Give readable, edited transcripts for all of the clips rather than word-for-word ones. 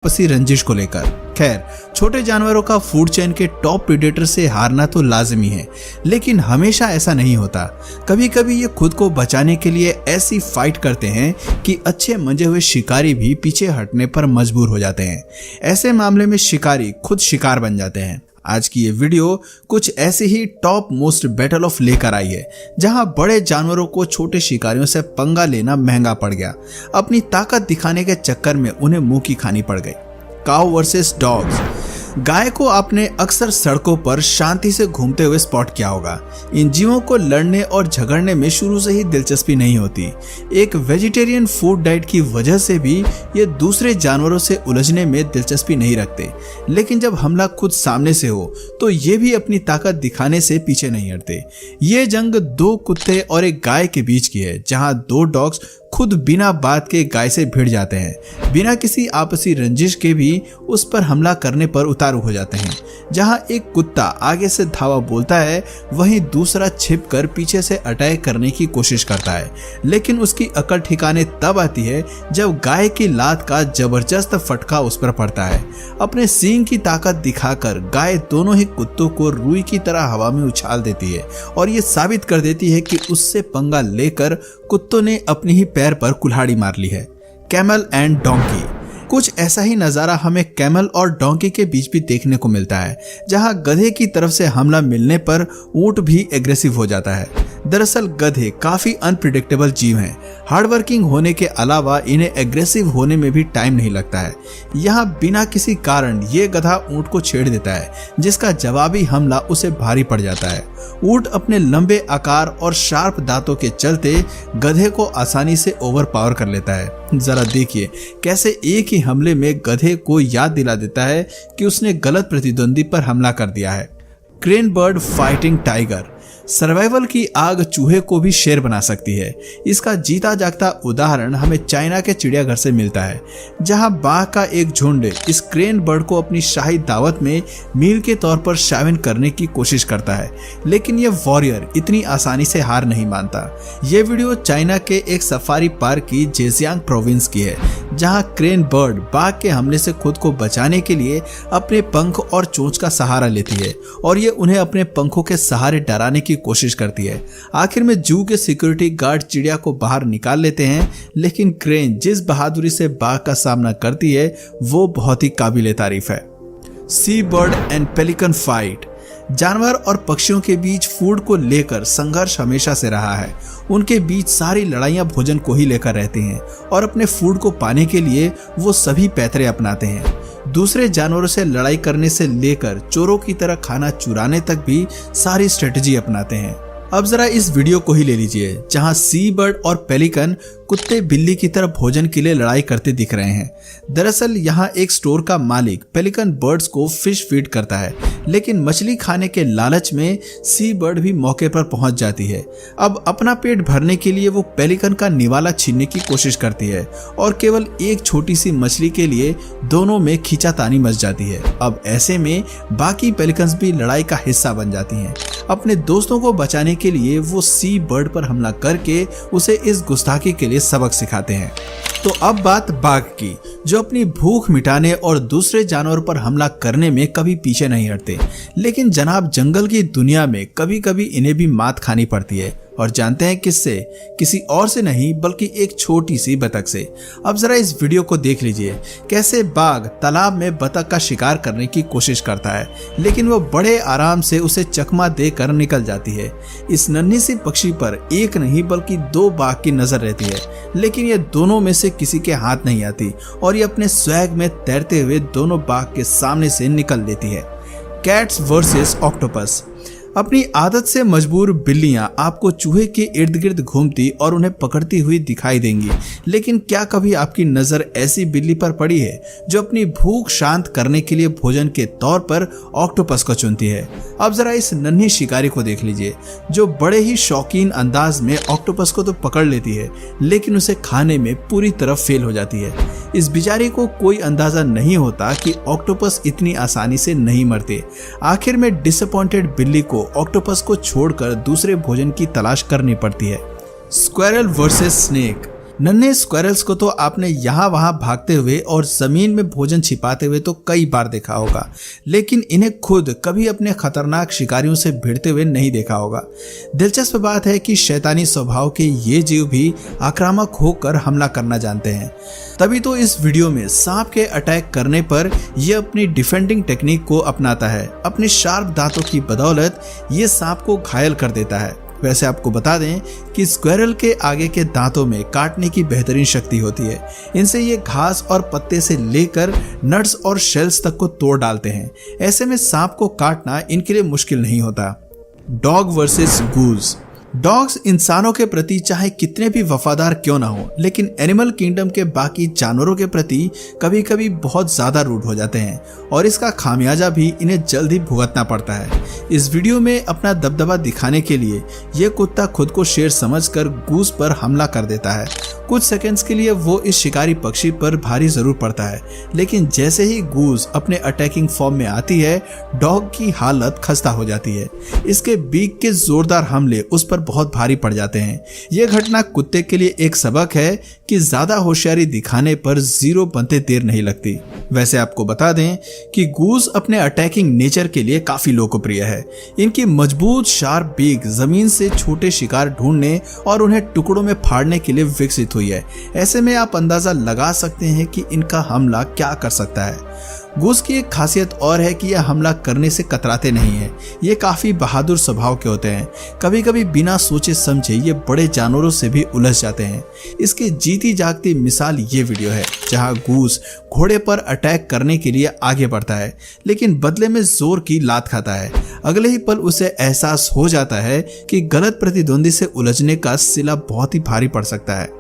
आपसी रंजिश को लेकर। खैर, छोटे जानवरों का फूड चेन के टॉप प्रीडेटर से हारना तो लाजमी है, लेकिन हमेशा ऐसा नहीं होता। कभी कभी ये खुद को बचाने के लिए ऐसी फाइट करते हैं कि अच्छे मंजे हुए शिकारी भी पीछे हटने पर मजबूर हो जाते हैं। ऐसे मामले में शिकारी खुद शिकार बन जाते हैं। आज की ये वीडियो कुछ ऐसे ही टॉप मोस्ट बैटल ऑफ लेकर आई है, जहां बड़े जानवरों को छोटे शिकारियों से पंगा लेना महंगा पड़ गया। अपनी ताकत दिखाने के चक्कर में उन्हें मुंह की खानी पड़ गई। काऊ वर्सेस डॉग्स। गाय को आपने अक्सर सड़कों पर शांति से घूमते हुए स्पॉट किया होगा। इन जीवों को लड़ने और झगड़ने में शुरू से ही दिलचस्पी नहीं होती। एक वेजिटेरियन फूड डाइट की वजह से भी ये दूसरे जानवरों से उलझने में दिलचस्पी नहीं रखते, लेकिन जब हमला खुद सामने से हो तो ये भी अपनी ताकत दिखाने से पीछे नहीं हटते। ये जंग दो कुत्ते और एक गाय के बीच की है, जहां दो डॉग्स खुद बिना बात के गाय से भिड़ जाते हैं। बिना किसी आपसी रंजिश के भी उस पर हमला करने पर उतारू हो जाते हैं। जहां एक कुत्ता आगे से धावा बोलता है, वहीं दूसरा छिपकर पीछे से अटैक करने की कोशिश करता है, लेकिन उसकी अकड़ ठिकाने तब आती है जब गाय की लात का जबरदस्त फटका उस पर पड़ता है। अपने सींग की ताकत दिखाकर गाय दोनों ही कुत्तों को रुई की तरह हवा में उछाल देती है और ये साबित कर देती है कि उससे पंगा लेकर कुत्तों ने अपनी ही पैर पर कुल्हाड़ी मार ली है। Camel and donkey. कुछ ऐसा ही नजारा हमें कैमल और डोंकी के बीच भी देखने को मिलता है, जहां गधे की तरफ से हमला मिलने पर ऊंट भी एग्रेसिव हो जाता है। दरअसल गधे काफी अनप्रिडिक्टेबल जीव हैं। हार्डवर्किंग होने के अलावा इन्हें एग्रेसिव होने में भी टाइम नहीं लगता है। यहाँ बिना किसी कारण ये गधा ऊंट को छेड़ देता है, जिसका जवाबी हमला उसे भारी पड़ जाता है। ऊंट अपने लंबे आकार और शार्प दांतों के चलते गधे को आसानी से ओवरपावर कर लेता है। जरा देखिए कैसे एक ही हमले में गधे को याद दिला देता है कि उसने गलत प्रतिद्वंदी पर हमला कर दिया है। Crane bird fighting tiger. Survival की आग चूहे को भी शेर बना सकती है। इसका जीता जागता उदाहरण हमें चाइना के चिड़ियाघर से मिलता है, जहां बाघ का एक झुंड इस क्रेन बर्ड को अपनी शाही दावत में मील के तौर पर शामिल करने की कोशिश करता है, लेकिन यह वॉरियर इतनी आसानी से हार नहीं मानता। यह वीडियो चाइना के एक सफारी पार्क की जेजियांग प्रोविंस की है, जहां क्रेन बर्ड बाघ के हमले से खुद को बचाने के लिए अपने पंख और चोंच का सहारा लेती है और ये उन्हें अपने पंखों के सहारे डराने की कोशिश करती है। आखिर में जू के सिक्योरिटी गार्ड चिड़िया को बाहर निकाल लेते हैं, लेकिन क्रेन जिस बहादुरी से बाघ का सामना करती है वो बहुत ही काबिले तारीफ है। सी बर्ड एंड पेलिकन फाइट। जानवर और पक्षियों के बीच फूड को लेकर संघर्ष हमेशा से रहा है। उनके बीच सारी लड़ाइयां भोजन को ही लेकर रहती हैं और अपने फूड को पाने के लिए वो सभी पैतरे अपनाते हैं। दूसरे जानवरों से लड़ाई करने से लेकर चोरों की तरह खाना चुराने तक भी सारी स्ट्रेटजी अपनाते हैं। अब जरा इस वीडियो को ही ले लीजिए, जहां सी बर्ड और पेलिकन कुत्ते बिल्ली की तरह भोजन के लिए लड़ाई करते दिख रहे हैं। दरअसल यहाँ एक स्टोर का मालिक पेलिकन बर्ड्स को फिश फीड करता है, लेकिन मछली खाने के लालच में सी बर्ड भी मौके पर पहुंच जाती है। अब अपना पेट भरने के लिए वो पेलिकन का निवाला छीनने की कोशिश करती है और केवल एक छोटी सी मछली के लिए दोनों में खींचातानी मच जाती है। अब ऐसे में बाकी पेलिकन्स भी लड़ाई का हिस्सा बन जाती हैं। अपने दोस्तों को बचाने के लिए वो सी बर्ड पर हमला करके उसे इस गुस्ताखी के लिए सबक सिखाते हैं। तो अब बात बाघ की, जो अपनी भूख मिटाने और दूसरे जानवर पर हमला करने में कभी पीछे नहीं हटते। लेकिन जनाब, जंगल की दुनिया में कभी कभी इन्हें भी मात खानी पड़ती है, और जानते हैं किससे? किसी और से नहीं बल्कि एक छोटी सी बतख से। अब जरा इस वीडियो को देख लीजिए, कैसे बाघ तालाब में बतख का शिकार करने की कोशिश करता है, लेकिन वो बड़े आराम से उसे चकमा देकर निकल जाती है। इस नन्ही सी पक्षी पर एक नहीं बल्कि दो बाघ की नजर रहती है, लेकिन ये दोनों में से किसी के हाथ नहीं आती और ये अपने स्वैग में तैरते हुए दोनों बाघ के सामने से निकल लेती है। Cats versus octopus. अपनी आदत से मजबूर बिल्लियां आपको चूहे के इर्द गिर्द घूमती और उन्हें पकड़ती हुई दिखाई देंगी, लेकिन क्या कभी आपकी नजर ऐसी बिल्ली पर पड़ी है जो अपनी भूख शांत करने के लिए भोजन के तौर पर ऑक्टोपस को चुनती है? अब जरा इस नन्ही शिकारी को देख लीजिए, जो बड़े ही शौकीन अंदाज में ऑक्टोपस को तो पकड़ लेती है, लेकिन उसे खाने में पूरी तरह फेल हो जाती है। इस बेचारी को कोई अंदाजा नहीं होता कि ऑक्टोपस इतनी आसानी से नहीं मरते। आखिर में डिसअपॉइंटेड बिल्ली को ऑक्टोपस को छोड़कर दूसरे भोजन की तलाश करनी पड़ती है। Squirrel versus snake. नन्हे स्क्वायरल्स को तो आपने यहाँ वहां भागते हुए और जमीन में भोजन छिपाते हुए तो कई बार देखा होगा, लेकिन इन्हें खुद कभी अपने खतरनाक शिकारियों से भिड़ते हुए नहीं देखा होगा। दिलचस्प बात है कि शैतानी स्वभाव के ये जीव भी आक्रामक होकर हमला करना जानते हैं। तभी तो इस वीडियो में सांप के अटैक करने पर यह अपनी डिफेंडिंग टेक्निक को अपनाता है। अपने शार्प दांतों की बदौलत ये सांप को घायल कर देता है। वैसे आपको बता दें कि स्क्वायरल के आगे के दांतों में काटने की बेहतरीन शक्ति होती है। इनसे ये घास और पत्ते से लेकर नट्स और शेल्स तक को तोड़ डालते हैं। ऐसे में सांप को काटना इनके लिए मुश्किल नहीं होता। डॉग वर्सेस गूज। डॉग्स इंसानों के प्रति चाहे कितने भी वफादार क्यों ना हो, लेकिन एनिमल किंगडम के बाकी जानवरों के प्रति कभी कभी बहुत ज्यादा रूड हो जाते हैं और इसका खामियाजा भी इन्हें जल्द ही भुगतना पड़ता है। इस वीडियो में अपना दबदबा दिखाने के लिए यह कुत्ता खुद को शेर समझकर गूस पर हमला कर देता है। कुछ सेकंड्स के लिए वो इस शिकारी पक्षी पर भारी जरूर पड़ता है, लेकिन जैसे ही गूस अपने अटैकिंग फॉर्म में आती है, डॉग की हालत खस्ता हो जाती है। इसके बीक के जोरदार हमले उस पर बहुत भारी पड़ जाते हैं। यह घटना कुत्ते के लिए एक सबक है कि ज्यादा होशियारी दिखाने पर जीरो बनते देर नहीं लगती। वैसे आपको बता दें कि गूस अपने अटैकिंग नेचर के लिए काफी लोकप्रिय है। इनकी मजबूत शार्प बीक जमीन से छोटे शिकार ढूंढने और उन्हें टुकड़ों में फाड़ने के लिए विकसित हुई है। ऐसे में आप अंदाजा लगा सकते हैं कि इनका हमला क्या कर सकता है। गूस की एक खासियत और है कि यह हमला करने से कतराते नहीं है। ये काफी बहादुर स्वभाव के होते हैं। कभी कभी बिना सोचे समझे ये बड़े जानवरों से भी उलझ जाते हैं। इसकी जीती जागती मिसाल ये वीडियो है, जहां गूस घोड़े पर अटैक करने के लिए आगे बढ़ता है, लेकिन बदले में जोर की लात खाता है। अगले ही पल उसे एहसास हो जाता है कि गलत प्रतिद्वंदी से उलझने का सिला बहुत ही भारी पड़ सकता है।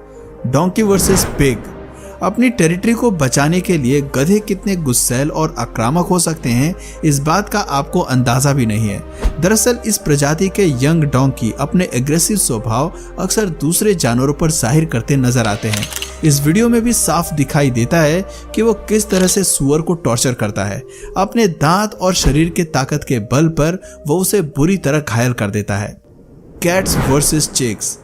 Donkey versus pig. अपनी टेरिटरी को बचाने के लिए गधे कितने गुस्सैल और आक्रामक हो सकते हैं, इस बात का आपको अंदाजा भी नहीं है। दरअसल इस प्रजाति के यंग डोंकी अपने एग्रेसिव स्वभाव अक्सर दूसरे जानवरों पर जाहिर करते नजर आते हैं। इस वीडियो में भी साफ दिखाई देता है कि वो किस तरह से सुअर को टॉर्चर करता है। अपने दांत और शरीर के ताकत के बल पर वो उसे बुरी तरह घायल कर देता है। Cats versus chicks.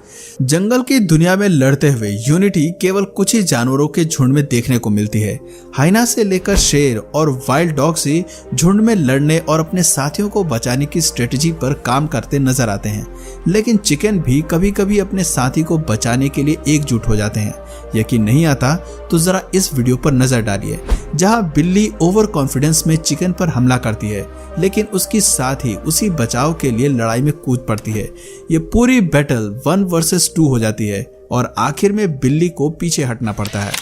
जंगल की दुनिया में लड़ते हुए यूनिटी केवल कुछ ही जानवरों के झुंड में देखने को मिलती है। हाइना से लेकर शेर और वाइल्ड डॉग्स ही झुंड में लड़ने और अपने साथियों को बचाने की स्ट्रेटजी पर काम करते नजर आते हैं, लेकिन चिकन भी कभी कभी अपने साथी को बचाने के लिए एकजुट हो जाते हैं। यकीन नहीं आता तो जरा इस वीडियो पर नजर डालिए, जहां बिल्ली ओवर कॉन्फिडेंस में चिकन पर हमला करती है, लेकिन उसकी साथी उसी बचाव के लिए लड़ाई में कूद पड़ती है। ये पूरी बैटल 1 वर्सेस 2 हो जाती है और आखिर में बिल्ली को पीछे हटना पड़ता है।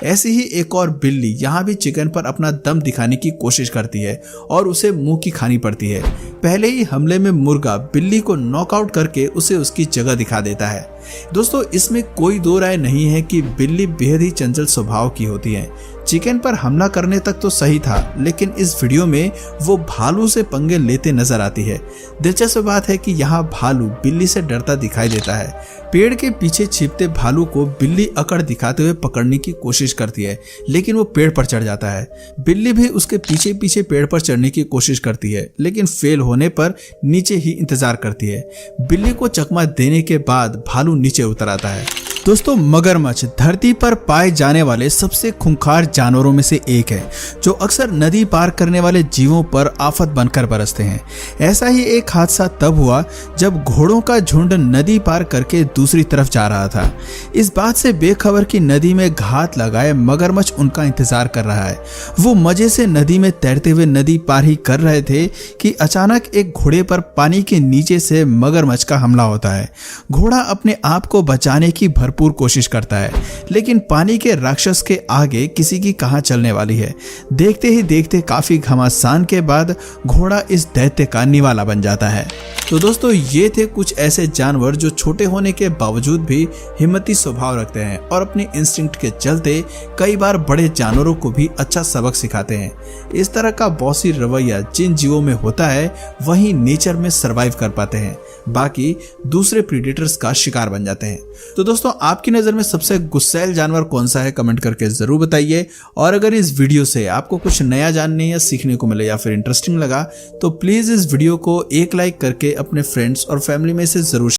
ऐसी ही एक और बिल्ली यहाँ भी चिकन पर अपना दम दिखाने की कोशिश करती है और उसे मुंह की खानी पड़ती है। पहले ही हमले में मुर्गा बिल्ली को नॉकआउट करके उसे उसकी जगह दिखा देता है। दोस्तों, इसमें कोई दो राय नहीं है कि बिल्ली बेहद ही चंचल स्वभाव की होती है। चिकन पर हमला करने तक तो सही था, लेकिन इस वीडियो में वो भालू से पंगे लेते नजर आती है। दिलचस्प बात है कि यहाँ भालू बिल्ली से डरता दिखाई देता है। पेड़ के पीछे छिपते भालू को बिल्ली अकड़ दिखाते हुए पकड़ने की कोशिश करती है, लेकिन वो पेड़ पर चढ़ जाता है। बिल्ली भी उसके पीछे पीछे पेड़ पर चढ़ने की कोशिश करती है, लेकिन फेल होने पर नीचे ही इंतजार करती है। बिल्ली को चकमा देने के बाद भालू नीचे उतर आता है। दोस्तों, मगरमच्छ धरती पर पाए जाने वाले सबसे खूंखार जानवरों में से एक है, जो अक्सर नदी पार करने वाले जीवों पर आफत बनकर बरसते हैं। ऐसा ही एक हादसा तब हुआ जब घोड़ों का झुंड नदी पार करके दूसरी तरफ जा रहा था। इस बात से बेखबर कि नदी में घात लगाए मगरमच्छ उनका इंतजार कर रहा है। वो मजे से नदी में तैरते हुए नदी पार ही कर रहे थे कि अचानक एक घोड़े पर पानी के नीचे से मगरमच्छ का हमला होता है। घोड़ा अपने आप को बचाने की भरपूर कोशिश करता है, लेकिन पानी के राक्षस के आगे किसी की कहां चलने वाली है। देखते ही देखते काफी घमासान के बाद घोड़ा इस दैत्य का निवाला बन जाता है। तो दोस्तों, ये थे कुछ ऐसे जानवर जो छोटे होने के बावजूद भी हिम्मती स्वभाव रखते हैं और अपने इंस्टिंक्ट के चलते कई बार बड़े जानवरों को भी अच्छा सबक सिखाते हैं। इस तरह का बॉसी रवैया जिन जीवों में होता है, वही नेचर में सरवाइव कर पाते हैं, बाकी दूसरे प्रीडेटर्स का शिकार बन जाते हैं। तो दोस्तों, आपकी नजर में सबसे गुस्सैल जानवर कौन सा है, कमेंट करके जरूर बताइए। और अगर इस वीडियो से आपको कुछ नया जानने या सीखने को मिले या फिर इंटरेस्टिंग लगा, तो प्लीज इस वीडियो को एक लाइक करके अपने फ्रेंड्स और फैमिली में से जरूर